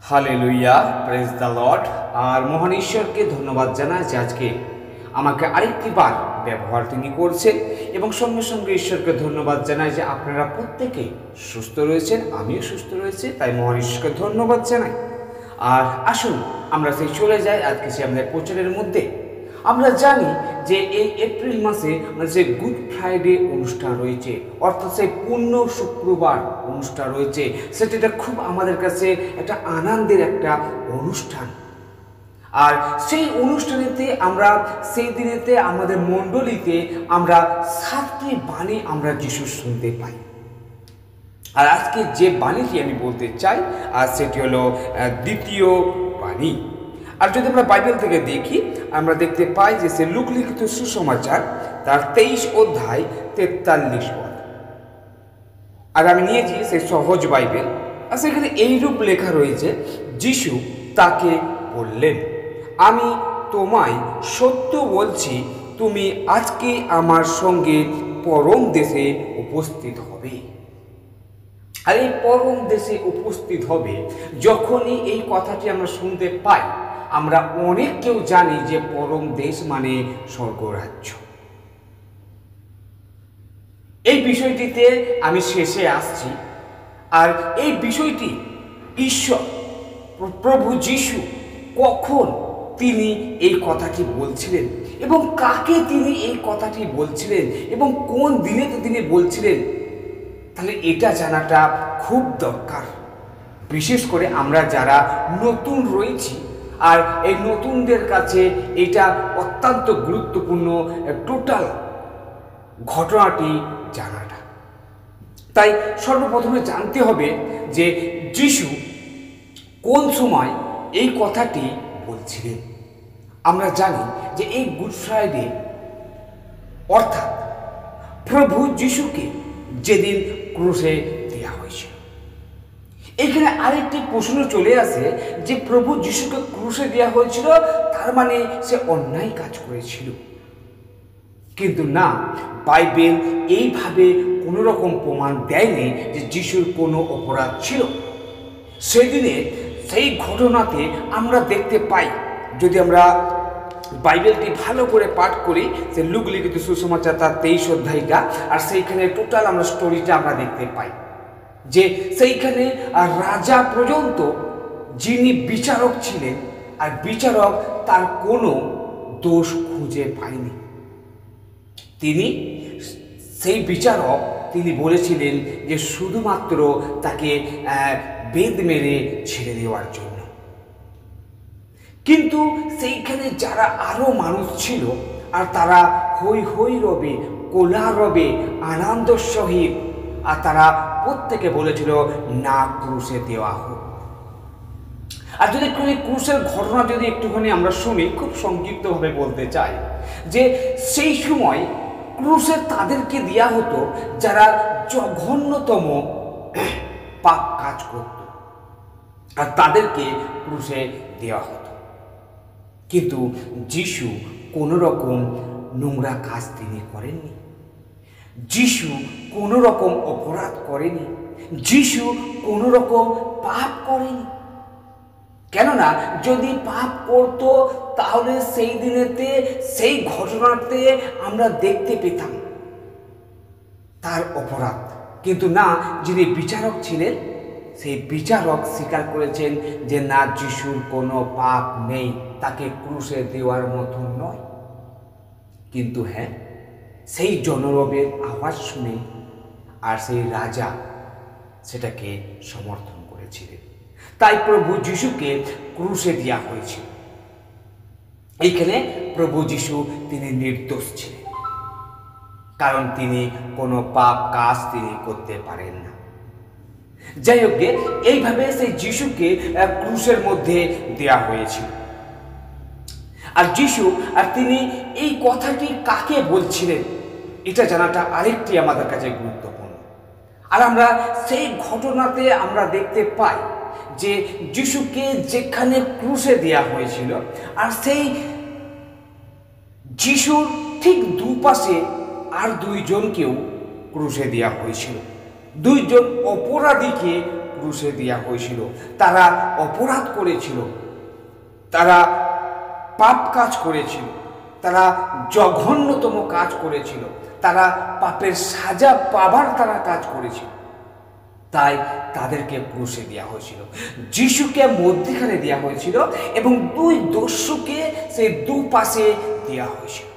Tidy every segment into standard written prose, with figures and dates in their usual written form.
Hallelujah, praise the Lord. আর মহান ঈশ্বরকে ধন্যবাদ জানাই যে আজকে আমাকে আরেকটি বার ব্যবহার তিনি করছেন, এবং সঙ্গে সঙ্গে ঈশ্বরকে ধন্যবাদ জানাই যে আপনারা প্রত্যেকে সুস্থ রয়েছেন, আমিও সুস্থ রয়েছি, তাই মহান ঈশ্বরকে ধন্যবাদ জানাই। আর আসুন আমরা সেই চলে যাই আজকে সে আমাদের প্রচারের মধ্যে। আমরা জানি যে এই এপ্রিল মাসে যে গুড ফ্রাইডে অনুষ্ঠান রয়েছে, অর্থাৎ সেই পূর্ণ শুক্রবার অনুষ্ঠান রয়েছে, সেটা খুব আমাদের কাছে একটা আনন্দের একটা অনুষ্ঠান। আর সেই অনুষ্ঠানেতে আমরা সেই দিনেতে আমাদের মণ্ডলীতে আমরা 7টি বাণী আমরা যিশুর শুনতে পাই। আর আজকে যে বাণীটি আমি বলতে চাই আর সেটি হলো দ্বিতীয় বাণী। আর যদি আমরা বাইবেল থেকে দেখি, আমরা দেখতে পাই যে সে লূক লিখিত সুসমাচার তার 23 অধ্যায় 43 পদ। আর আমি নিয়েছি সেই সহজ বাইবেল, আর সেখানে এইরূপ লেখা রয়েছে, যিশু তাকে বললেন, আমি তোমায় সত্য বলছি, তুমি আজকে আমার সঙ্গে পরম দেশে উপস্থিত হবে। আর এই পরম দেশে উপস্থিত হবে, যখনই এই কথাটি আমরা শুনতে পাই, আমরা অনেক কেউ জানি যে পরম দেশ মানে স্বর্গরাজ্য। এই বিষয়টিতে আমি শেষে আসছি। আর এই বিষয়টি ঈশ্বর প্রভু যিশু কখন তিনি এই কথাটি বলছিলেন এবং কাকে তিনি এই কথাটি বলছিলেন এবং কোন দিনে তিনি বলছিলেন, তাহলে এটা জানাটা খুব দরকার। বিশেষ করে আমরা যারা নতুন রয়েছি, আর এই নতুনদের কাছে এটা অত্যন্ত গুরুত্বপূর্ণ টোটাল ঘটনাটি জানাটা। তাই সর্বপ্রথমে জানতে হবে যে যিশু কোন সময় এই কথাটি বলছিলেন। আমরা জানি যে এই গুড ফ্রাইডে অর্থাৎ প্রভু যিশুকে যেদিন ক্রুশে দেওয়া হয়েছিল। এখানে আরেকটি প্রশ্ন চলে আসে যে প্রভু যিশুকে ক্রুশে দেওয়া হয়েছিল, তার মানে সে অন্যায় কাজ করেছিল। কিন্তু না, বাইবেল এইভাবে কোনো রকম প্রমাণ দেয়নি যে যিশুর কোনো অপরাধ ছিল। সেদিনে সেই ঘটনাতে আমরা দেখতে পাই, যদি আমরা বাইবেলটি ভালো করে পাঠ করি, যে লূক লিখিত সুসমাচার তার 23 অধ্যায়টা, আর সেইখানে টোটাল আমরা স্টোরিটা আমরা দেখতে পাই যে সেইখানে রাজা পর্যন্ত যিনি বিচারক ছিলেন, আর বিচারক তার কোনো দোষ খুঁজে পায়নি। তিনি সেই বিচারক তিনি বলেছিলেন যে শুধুমাত্র তাকে বেদ মেরে ছেড়ে দেওয়ার জন্য। কিন্তু সেইখানে যারা আরো মানুষ ছিল, আর তারা হৈ হৈ রবে, কোলা রবে, আনন্দ সহিত, আর তারা প্রত্যেকে বলেছিল না, ক্রুশে দেওয়া হোক। আর যদি একটুখানি ক্রুশের ঘটনা যদি একটুখানি আমরা শুনি, খুব সংক্ষিপ্তভাবে বলতে চাই যে সেই সময় ক্রুশে তাদেরকে দেওয়া হতো যারা জঘন্যতম পাপ কাজ করত, আর তাদেরকে ক্রুশে দেওয়া হতো। কিন্তু যিশু কোনো রকম নোংরা কাজ তিনি করেননি। যিশু কোনো রকম অপরাধ করেনি। যিশু কোনো রকম পাপ করেনি। কেননা যদি পাপ করত, তাহলে সেই দিনেতে সেই ঘটনাতে আমরা দেখতে পেতাম তার অপরাধ। কিন্তু না, যিনি বিচারক ছিলেন, সেই বিচারক স্বীকার করেছেন যে না, যিশুর কোনো পাপ নেই, তাকে ক্রুশে দেওয়ার মতো নয়। কিন্তু হ্যাঁ, সেই জনরবের আওয়াজ শুনে আর সেই রাজা সেটাকে সমর্থন করেছিলেন। তাই প্রভু যিশুকে ক্রুশে দেওয়া হয়েছিল। এইখানে প্রভু যিশু তিনি নির্দোষ ছিলেন, কারণ তিনি কোনো পাপ কাজ তিনি করতে পারেন না। যাই হোক, এইভাবে সেই যিশুকে ক্রুশের মধ্যে দেওয়া হয়েছিল। আর যিশু আর তিনি এই কথাটি কাকে বলছিলেন, এটা জানাটা আরেকটি আমাদের কাছে গুরুত্বপূর্ণ। আর আমরা সেই ঘটনাতে আমরা দেখতে পাই যে যিশুকে যেখানে ক্রুশে দেওয়া হয়েছিল, আর সেই যিশুর ঠিক দুপাশে আর দুইজনকেও ক্রুশে দেওয়া হয়েছিল। দুইজন অপরাধীকে ক্রুশে দেওয়া হয়েছিল। তারা অপরাধ করেছিল, তারা পাপ কাজ করেছিল, তারা জঘন্যতম কাজ করেছিল, তারা পাপের সাজা পাবার তারা কাজ করেছিল, তাই তাদেরকে ক্রুশে দেওয়া হয়েছিল। যিশুকে মধ্যখানে দেওয়া হয়েছিল এবং দুই দস্যুকে সেই দুপাশে দেওয়া হয়েছিল।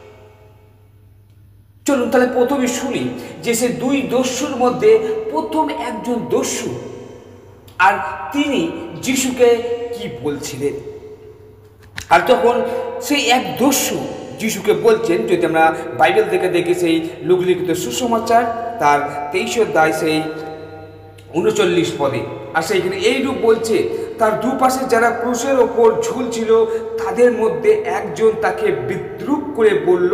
চলুন তাহলে প্রথমে শুনি যে সে দুই দস্যুর মধ্যে প্রথম একজন দস্যু আর তিনি যিশুকে কি বলছিলেন। আর তখন সেই এক দস্যু যিশুকে বলছেন, যদি আমরা বাইবেল থেকে দেখি সেই লূকা লিখিত সুসমাচার তার 23 অধ্যায় সেই 39 পদে, আর সেইখানে এইরূপ বলছে, তার দুপাশে যারা ক্রুশের ওপর ঝুলছিল তাদের মধ্যে একজন তাকে বিদ্রূপ করে বলল,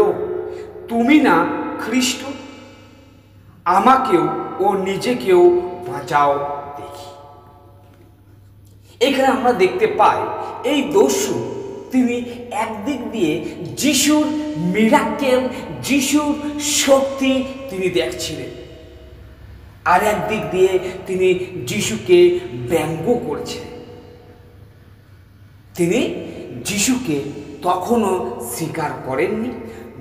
তুমি না খ্রিস্ট? আমাকেও ও নিজেকেও বাঁচাও দেখি। এখানে আমরা দেখতে পাই এই দস্যু তিনি একদিক দিয়ে যিশুর মিরাকেল, যিশুর শক্তি তিনি দেখছিলেন, আর একদিক দিয়ে তিনি যিশুকে ব্যঙ্গ করছিলেন। তিনি যিশুকে তখনও স্বীকার করেননি,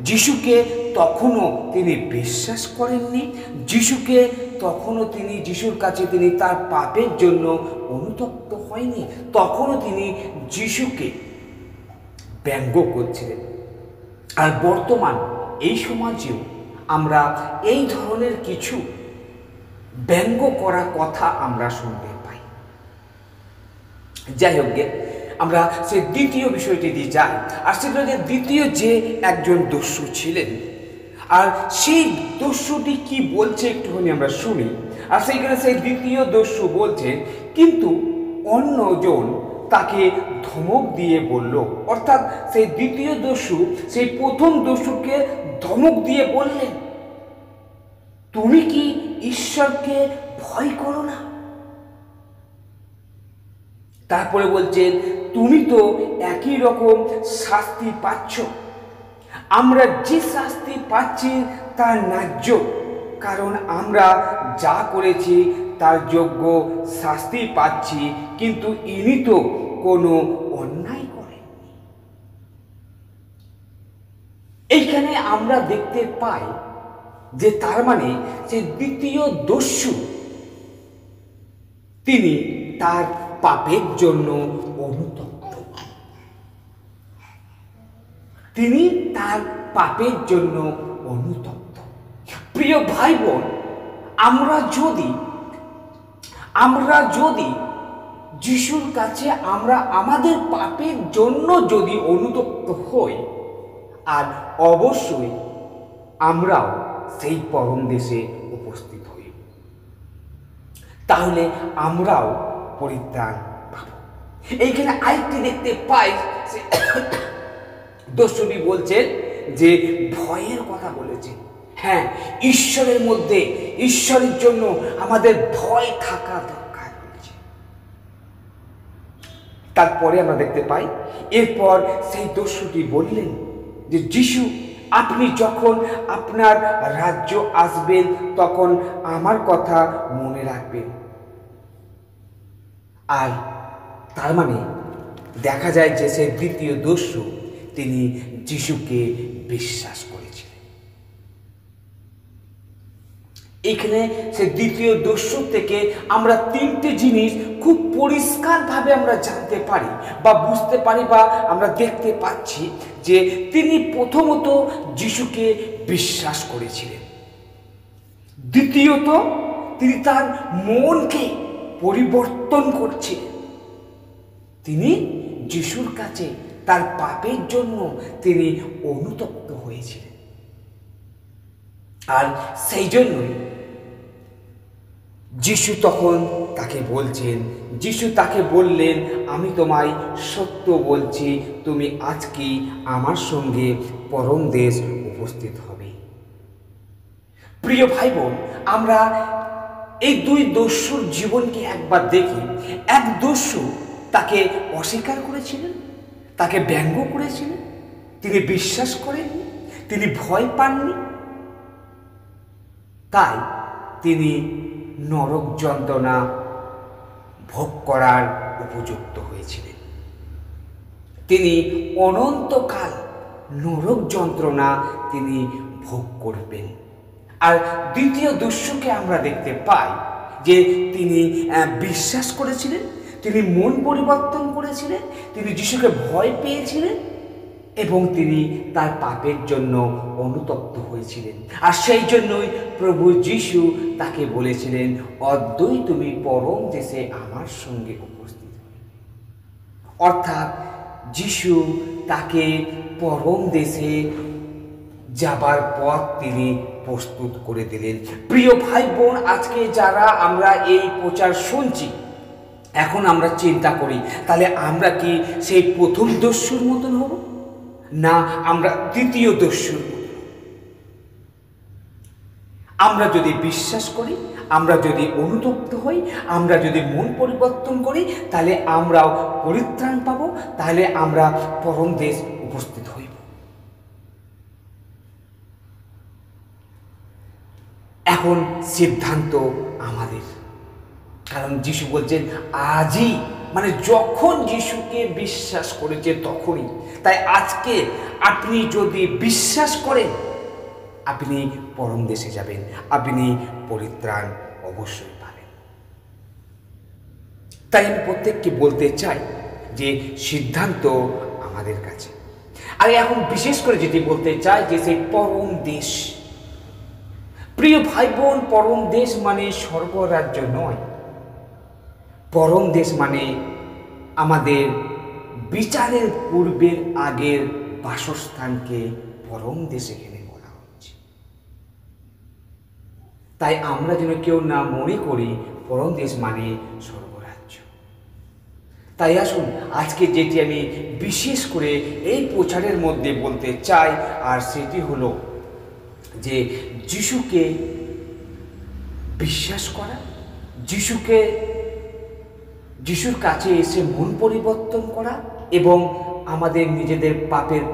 যিশুকে তখনও তিনি বিশ্বাস করেননি, যিশুকে তখনও তিনি যিশুর কাছে তিনি তার পাপের জন্য অনুতপ্ত হয়নি, তখনও তিনি যিশুকে ব্যঙ্গ করছিলেন। আর বর্তমান এই সমাজেও আমরা এই ধরনের কিছু ব্যঙ্গ করা কথা আমরা শুনতে পাই। যাই হোক, আমরা সেই দ্বিতীয় বিষয়টি দিয়ে যাই, আর সেটা যে দ্বিতীয় যে একজন দস্যু ছিলেন, আর সেই দস্যুটি কি বলছে একটুখানি আমরা শুনি। আর সেইখানে সেই দ্বিতীয় দস্যু বলছেন, কিন্তু অন্যজন তাকে ধমক দিয়ে বলল, অর্থাৎ সেই দ্বিতীয় দস্যু সেই প্রথম দস্যুকে ধমক দিয়ে বললেন, তুমি কি ঈশ্বরকে ভয় করো না? তারপরে বলছেন, তুমি তো একই রকম শাস্তি পাচ্ছ, আমরা যে শাস্তি পাচ্ছি তা ন্যায্য, কারণ আমরা যা করেছি তার যোগ্য শাস্তি পাচ্ছি, কিন্তু ইনি তো কোনো অন্যায় করেননি। এইখানে আমরা দেখতে পাই যে তার মানে যে দ্বিতীয় দস্যু তিনি তার পাপের জন্য অনুতপ্ত, তিনি তার পাপের জন্য অনুতপ্ত। প্রিয় ভাই বোন, আমরা যদি যিশুর কাছে আমরা আমাদের পাপের জন্য যদি অনুতপ্ত হই, আর অবশ্যই আমরাও সেই পরম দেশে উপস্থিত হই, তাহলে আমরাও পরিত্রাণ পাব। এইখানে আরেকটি দেখতে পাই, দস্যুটি বলছেন যে ভয়ের কথা বলেছে। হ্যাঁ, ঈশ্বরের মধ্যে, ঈশ্বরের জন্য আমাদের ভয় থাকা দরকার রয়েছে। তারপরে আমরা দেখতে পাই, এরপর সেই দস্যুটি বললেন যে যিশু, আপনি যখন আপনার রাজ্য আসবেন তখন আমার কথা মনে রাখবেন। আর তার মানে দেখা যায় যে সেই দ্বিতীয় দস্যু তিনি যিশুকে বিশ্বাস করেছিলেন। এখানে সে দ্বিতীয় দস্যু থেকে আমরা তিনটে জিনিস খুব পরিষ্কারভাবে আমরা জানতে পারি বা বুঝতে পারি বা আমরা দেখতে পাচ্ছি যে তিনি প্রথমত যিশুকে বিশ্বাস করেছিলেন, দ্বিতীয়ত তিনি তার মনকে পরিবর্তন করছিলেন, তিনি যিশুর কাছে তার পাপের জন্য তিনি অনুতপ্ত হয়েছিলেন। আর সেই জন্যই যিশু তখন তাকে বলছেন, যিশু তাকে বললেন, আমি তোমায় সত্য বলছি, তুমি আজকেই আমার সঙ্গে পরম দেশ উপস্থিত হবে। প্রিয় ভাই বোন, আমরা এই দুই দস্যুর জীবনকে একবার দেখি। এক দস্যু তাকে অস্বীকার করেছিলেন, তাকে ব্যঙ্গ করেছিলেন, তিনি বিশ্বাস করেননি, তিনি ভয় পাননি, তাই তিনি নরক যন্ত্রণা ভোগ করার উপযুক্ত হয়েছিলেন। তিনি অনন্তকাল নরক যন্ত্রণা তিনি ভোগ করবেন। আর দ্বিতীয় দস্যুকে আমরা দেখতে পাই যে তিনি বিশ্বাস করেছিলেন, তিনি মন পরিবর্তন করেছিলেন, তিনি যিশুকে ভয় পেয়েছিলেন এবং তিনি তার পাপের জন্য অনুতপ্ত হয়েছিলেন। আর সেই জন্যই প্রভু যিশু তাকে বলেছিলেন, অদ্যই তুমি পরম দেশে আমার সঙ্গে উপস্থিত হবে। অর্থাৎ যিশু তাকে পরম দেশে যাবার পথ তিনি প্রস্তুত করে দিলেন। প্রিয় ভাই বোন, আজকে যারা আমরা এই প্রচার শুনছি, এখন আমরা চিন্তা করি, তাহলে আমরা কি সেই প্রথম দস্যুর মতন হব, না আমরা দ্বিতীয় দস্যুর মতন? আমরা যদি বিশ্বাস করি, আমরা যদি অনুতপ্ত হই, আমরা যদি মন পরিবর্তন করি, তাহলে আমরাও পরিত্রাণ পাবো, তাহলে আমরা পরম দেশ উপস্থিত হইব। এখন সিদ্ধান্ত আমাদের, কারণ যিশু বলছেন আজই, মানে যখন যিশুকে বিশ্বাস করেছে তখনই। তাই আজকে আপনি যদি বিশ্বাস করেন, আপনি পরম দেশে যাবেন, আপনি পরিত্রাণ অবশ্যই পাবেন। তাই আমি প্রত্যেককে বলতে চাই যে সিদ্ধান্ত আমাদের কাছে। আর এখন বিশেষ করে যেটি বলতে চাই যে সেই পরম দেশ। প্রিয় ভাই বোন, পরম দেশ মানে স্বর্গরাজ্য নয়। পরম দেশ মানে আমাদের বিচারের পূর্বের আগের বাসস্থানকে পরম দেশ এখানে বলা হচ্ছে। তাই আমরা যেন কেউ না মনে করি পরম দেশ মানে স্বর্গরাজ্য। তাই আসুন আজকে যেটি আমি বিশেষ করে এই প্রচারের মধ্যে বলতে চাই, আর সেটি হলো যে যিশুকে বিশ্বাস করা, যিশুর কাছে এসে মন পরিবর্তন করা এবং আমাদের নিজেদের পাপের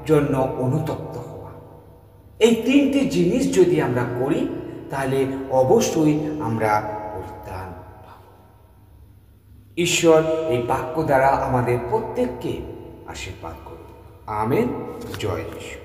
জন্য অনুতপ্ত হওয়া। এই তিনটি জিনিস যদি আমরা করি, তাহলে অবশ্যই আমরা পরিত্রাণ পাব। ঈশ্বর এই বাক্য দ্বারা আমাদের প্রত্যেককে আশীর্বাদ করুন। আমেন। জয় যিশু।